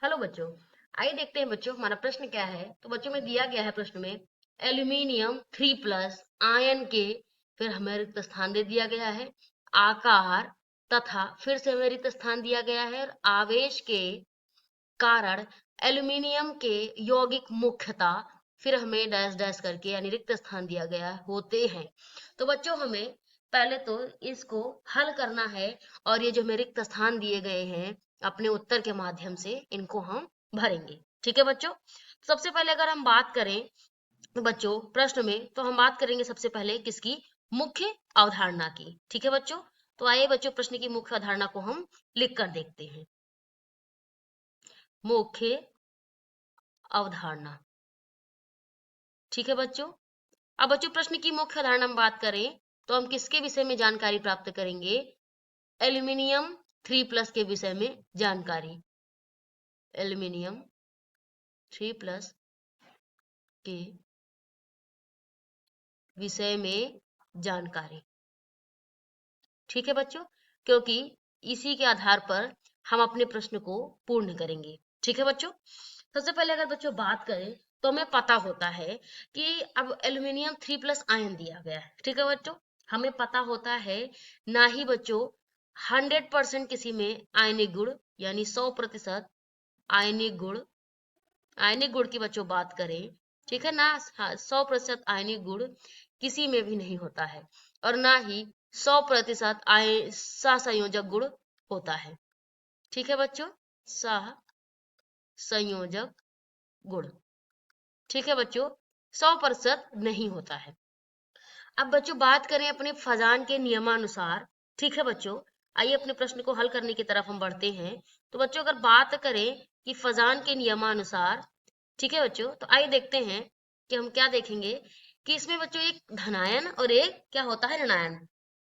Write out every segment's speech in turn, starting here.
Hello बच्चों। आइए देखते हैं बच्चों हमारा प्रश्न क्या है। तो बच्चों में दिया गया है प्रश्न में एल्यूमिनियम 3+ आयन के, फिर हमें रिक्त स्थान दे दिया गया है, आकार तथा फिर से हमें रिक्त स्थान दिया गया है और आवेश के कारण एल्यूमिनियम के यौगिक मुख्यता, फिर हमें डैश डैश करके यानी रिक्त स्थान दिया गया होते हैं। तो बच्चों हमें पहले तो इसको हल करना है और ये जो हमें रिक्त स्थान दिए गए हैं अपने उत्तर के माध्यम से इनको हम भरेंगे। ठीक है बच्चों। सबसे पहले अगर हम बात करें तो बच्चों प्रश्न में, तो हम बात करेंगे सबसे पहले किसकी, मुख्य अवधारणा की। ठीक है बच्चों। तो आइए बच्चों प्रश्न की मुख्य अवधारणा को हम लिख कर देखते हैं। मुख्य अवधारणा। ठीक है बच्चों। अब बच्चों प्रश्न की मुख्य अवधारणा हम बात करें तो हम किसके विषय में जानकारी प्राप्त करेंगे, एल्यूमिनियम 3+ के विषय में जानकारी। एल्यूमिनियम 3+ के विषय में जानकारी। ठीक है बच्चों। क्योंकि इसी के आधार पर हम अपने प्रश्न को पूर्ण करेंगे। ठीक है बच्चों। सबसे पहले अगर बच्चों बात करें तो हमें पता होता है कि अब एल्यूमिनियम 3+ आयन दिया गया है। ठीक है बच्चों। हमें पता होता है ना ही बच्चों 100% किसी में आयनिक गुण यानी 100% आयनिक गुण, आयनिक गुण की बच्चों बात करें, ठीक है ना, 100% आयनिक गुण किसी में भी नहीं होता है और ना ही 100% सहसंयोजक गुण होता है। ठीक है बच्चों। सह संयोजक गुण, ठीक है बच्चों, 100% नहीं होता है। अब बच्चों बात करें अपने फजान के नियमानुसार। ठीक है बच्चों। आइए अपने प्रश्न को हल करने की तरफ हम बढ़ते हैं। तो बच्चों अगर बात करें कि फजान के नियमानुसार, ठीक है बच्चों, तो आइए देखते हैं कि हम क्या देखेंगे कि इसमें बच्चों एक धनायन और एक क्या होता है, ऋणायन।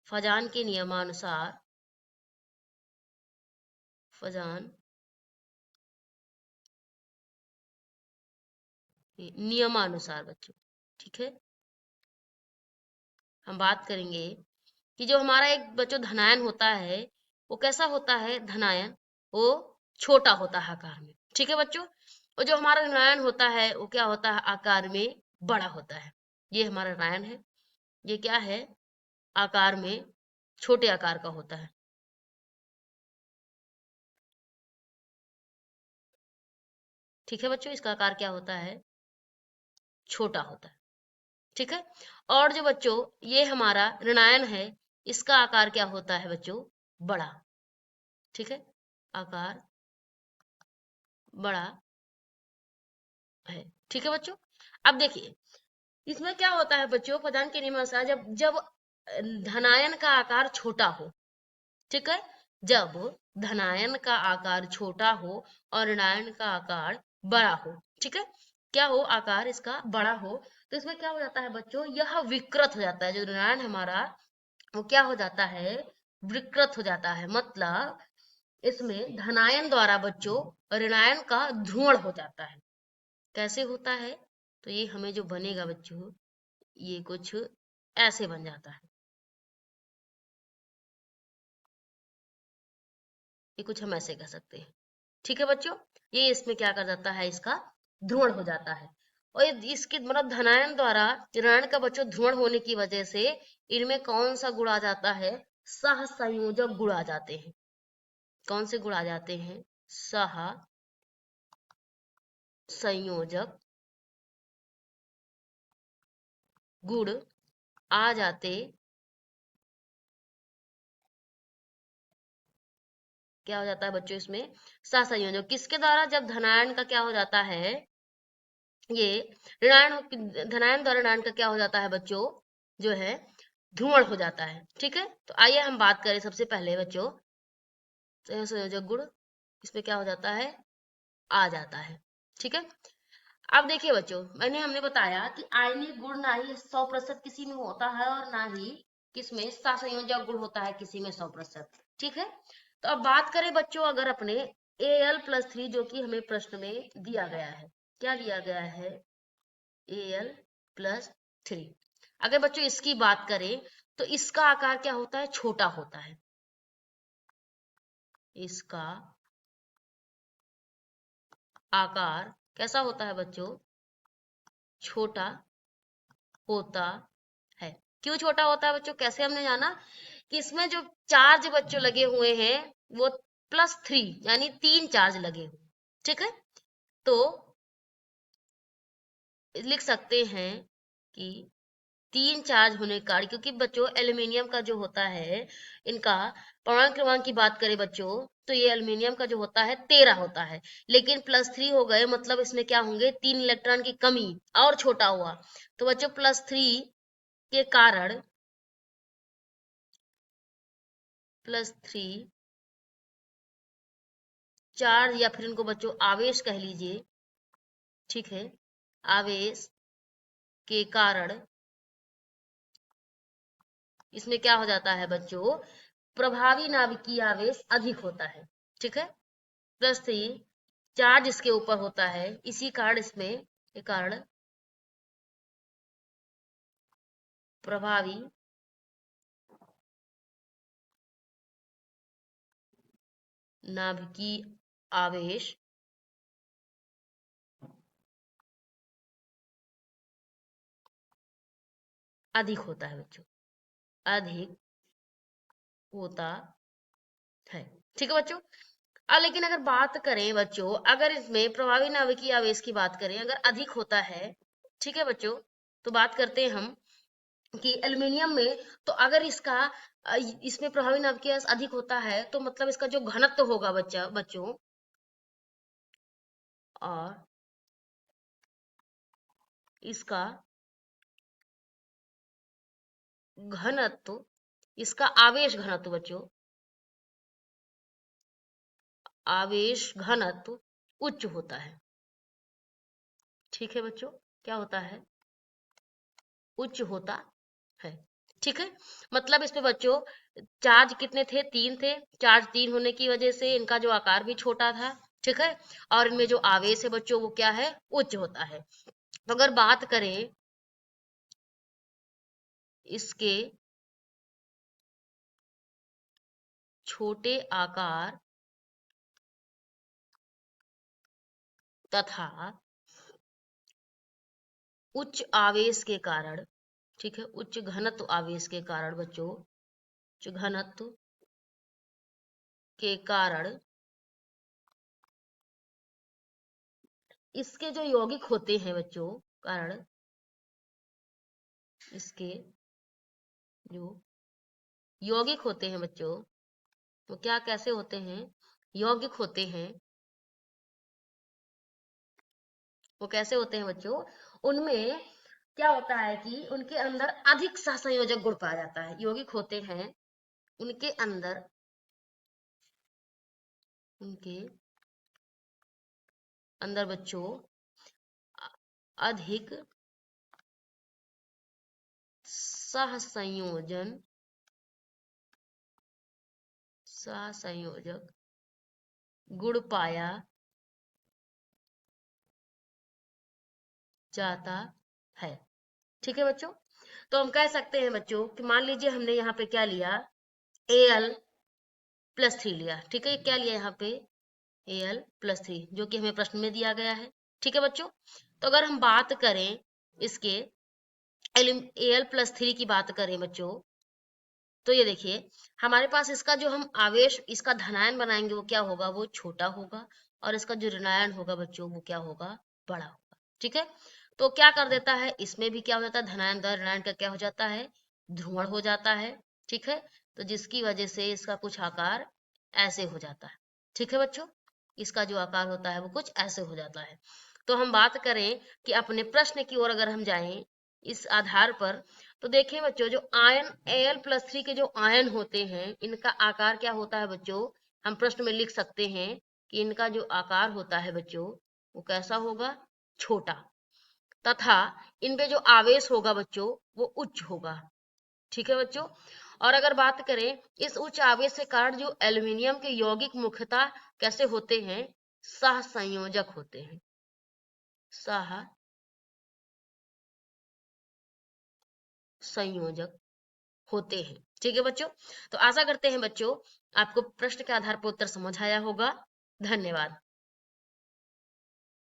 फजान के नियमानुसार, फजान के नियमानुसार बच्चों, ठीक है, हम बात करेंगे कि जो हमारा एक बच्चों धनायन होता है वो कैसा होता है, धनायन वो छोटा होता है आकार में। ठीक है बच्चों। और जो हमारा ऋणायन होता है वो क्या होता है, आकार में बड़ा होता है। ये हमारा ऋणायन है, ये क्या है, आकार में छोटे आकार का होता है। ठीक है बच्चों। इसका आकार क्या होता है, छोटा होता है। ठीक है। और जो बच्चों ये हमारा ऋणायन है, इसका आकार क्या होता है बच्चों, बड़ा। ठीक है, आकार बड़ा है। ठीक है बच्चों। अब देखिए इसमें क्या होता है बच्चों, पदार्थ के नियमानुसार जब जब धनायन का आकार छोटा हो, ठीक है, जब धनायन का आकार छोटा हो और ऋणायन का आकार बड़ा हो, ठीक है, क्या हो, आकार इसका बड़ा हो, तो इसमें क्या हो जाता है बच्चों, यह विकृत हो जाता है। जो ऋणायन हमारा वो क्या हो जाता है, विकृत हो जाता है। मतलब इसमें धनायन द्वारा बच्चों ऋणायन का ध्रुवण हो जाता है। कैसे होता है, तो ये हमें जो बनेगा बच्चों, ये कुछ ऐसे बन जाता है। ये कुछ हम ऐसे कह सकते हैं। ठीक है बच्चों। ये इसमें क्या कर जाता है, इसका ध्रुवण हो जाता है। और इसके मतलब धनायन द्वारा ऋणायन का बच्चों ध्रुवण होने की वजह से इनमें कौन सा गुण आ जाता है, सह संयोजक गुण आ जाते हैं। कौन से गुण आ जाते हैं, सह संयोजक गुण आ जाते, क्या हो जाता है बच्चों इसमें, सहसंयोजक किसके द्वारा, जब धनायन का क्या हो जाता है, ये ऋणायन, धनायन द्वारा ऋणायन का क्या हो जाता है बच्चों, जो है ध्रुवण हो जाता है। ठीक है। तो आइए हम बात करें सबसे पहले बच्चों सहसंयोजक गुण, इसमें क्या हो जाता है, आ जाता है। ठीक है। अब देखिए बच्चों हमने बताया कि आयनिक गुण ना ही 100% किसी में होता है और ना ही किसमें सहसंयोजक गुण होता है किसी में 100%। ठीक है। तो अब बात करें बच्चों अगर अपने Al+3 जो कि हमें प्रश्न में दिया गया है, क्या दिया गया है, Al+3, अगर बच्चों इसकी बात करें तो इसका आकार क्या होता है, छोटा होता है। इसका आकार कैसा होता है बच्चों, छोटा होता है। क्यों छोटा होता है बच्चों, कैसे हमने जाना कि इसमें जो चार्ज बच्चों लगे हुए हैं वो +3 यानी 3 चार्ज लगे हुए, ठीक है। तो लिख सकते हैं कि 3 चार्ज होने के कारण, क्योंकि बच्चों एल्यूमिनियम का जो होता है, इनका परमाणु क्रमांक की बात करें बच्चों, तो ये एल्यूमिनियम का जो होता है 13 होता है, लेकिन +3 हो गए मतलब इसमें क्या होंगे, 3 इलेक्ट्रॉन की कमी और छोटा हुआ। तो बच्चों +3 के कारण, +3 चार्ज या फिर इनको बच्चों आवेश कह लीजिए, ठीक है, आवेश के कारण इसमें क्या हो जाता है बच्चों, प्रभावी नाभिकीय आवेश अधिक होता है, ठीक है। +3 चार्ज इसके ऊपर होता है, इसी कारण इसमें के कारण प्रभावी नाभिकीय आवेश अधिक होता है बच्चों, अधिक होता है, ठीक है बच्चों। लेकिन अगर बात करें बच्चों, अगर इसमें प्रभावी नाभिकीय आवेश की बात करें, अगर अधिक होता है, ठीक है बच्चों, तो बात करते हैं हम कि एल्युमिनियम में, तो अगर इसका इसमें प्रभावी नाभिकीय आवेश अधिक होता है, तो मतलब इसका जो घनत्व होगा बच्चों, और इसका घनत्व, इसका आवेश घनत्व बच्चों, आवेश घनत्व उच्च होता है, ठीक है बच्चों, क्या होता है, उच्च होता है, ठीक है। मतलब इसमें बच्चों चार्ज कितने थे, 3 थे, चार्ज 3 होने की वजह से इनका जो आकार भी छोटा था, ठीक है, और इनमें जो आवेश है बच्चों वो क्या है, उच्च होता है। तो अगर बात करें इसके छोटे आकार तथा उच्च आवेश के कारण, ठीक है, उच्च घनत्व आवेश के कारण बच्चों, उच्च घनत्व के कारण इसके जो यौगिक होते हैं बच्चों, कारण इसके जो यौगिक होते हैं बच्चों, वो क्या कैसे होते हैं, यौगिक होते हैं, वो कैसे होते हैं बच्चों, उनमें क्या होता है कि उनके अंदर अधिक सहसंयोजक गुण पाया जाता है, यौगिक होते हैं उनके अंदर, उनके अंदर बच्चों अधिक सहसंयोजन, सहसंयोजक गुण पाया जाता है, ठीक है बच्चों। तो हम कह सकते हैं बच्चों कि मान लीजिए हमने यहाँ पे क्या लिया, Al+3 लिया, ठीक है, क्या लिया यहाँ पे, Al+3, जो कि हमें प्रश्न में दिया गया है, ठीक है बच्चों। तो अगर हम बात करें इसके Al+3 की बात करें बच्चों, तो ये देखिए हमारे पास इसका जो हम आवेश, इसका धनायन बनाएंगे वो क्या होगा, वो छोटा होगा, और इसका जो ऋणायन होगा बच्चों वो क्या होगा, बड़ा होगा, ठीक है। तो क्या कर देता है, इसमें भी क्या हो जाता है, धनायन दर ऋणायन का क्या हो जाता है, ध्रुवण हो जाता है, ठीक है। तो जिसकी वजह से इसका कुछ आकार ऐसे हो जाता है, ठीक है बच्चों, इसका जो आकार होता है वो कुछ ऐसे हो जाता है। तो हम बात करें कि अपने प्रश्न की ओर अगर हम जाएं इस आधार पर, तो देखिए बच्चों जो आयन Al+3 के जो आयन होते हैं, इनका आकार क्या होता है बच्चों, हम प्रश्न में लिख सकते हैं कि इनका जो आकार होता है बच्चों वो कैसा होगा, छोटा, तथा इनपे जो आवेश होगा बच्चों वो उच्च होगा, ठीक है बच्चों। और अगर बात करें इस उच्च आवेश के कारण जो एल्युमिनियम के यौगिक मुख्यतः कैसे होते हैं, सहसंयोजक होते हैं, सहसंयोजक होते हैं, ठीक है बच्चों। तो आशा करते हैं बच्चों आपको प्रश्न के आधार पर उत्तर समझ आया होगा, धन्यवाद।